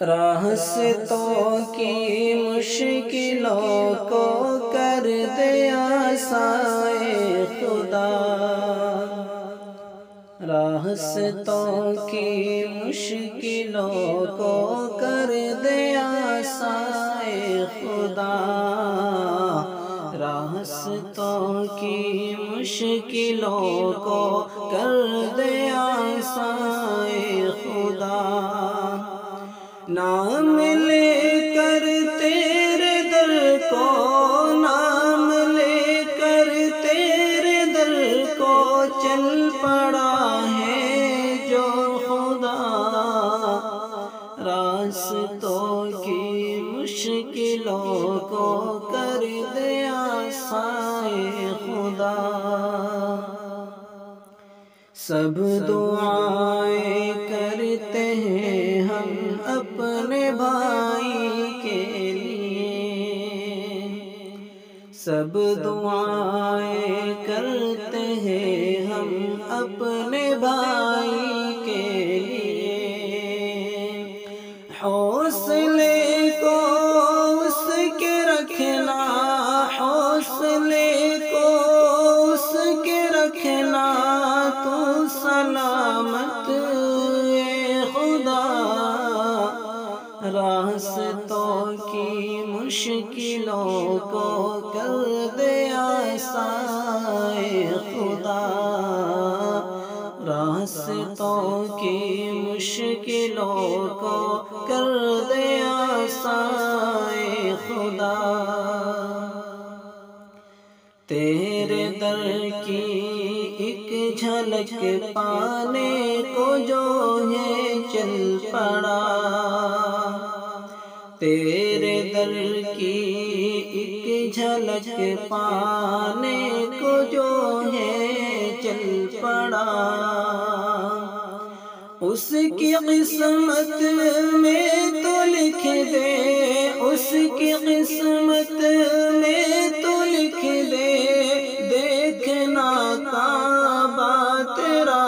راستوں کی مشکلوں کو کر دے آسان اے خدا، راستوں کی مشکلوں کو کر دے آسان اے خدا، راستوں کی مشکلوں کو کر دے آسان اے خدا۔ نام لے کر تیرے در کو، نام لے کر تیرے در کو چل پڑا ہے جو خدا، راستوں کی مشکلوں کو کر دے آسان اے خدا۔ سب دعائیں کرتے ہیں ہم اپنے بھائی کے لیے، سب دعائیں کرتے ہیں ہم اپنے بھائی کے لیے، حوصلے کو اس کے رکھنا، حوصلے کو اس کے رکھنا، تو سلامت اے خدا، راستوں کی مشکلوں کو کر دے آسان اے خدا، راستوں کی مشکلوں کو کر دے آسان اے خدا۔ تیرے در کی ایک جھلک پانے کو جو ہے چل پڑا، تیرے در کی ایک جھلک پانے کو جو ہے چل پڑا، اس کی قسمت میں تو لکھ دے، اس کی قسمت میں تو لکھ دے، دیکھنا کعبہ تیرا،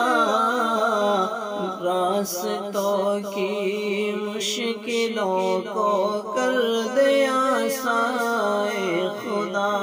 راستوں کی مشکلوں کو کر دے آسان اے خدا۔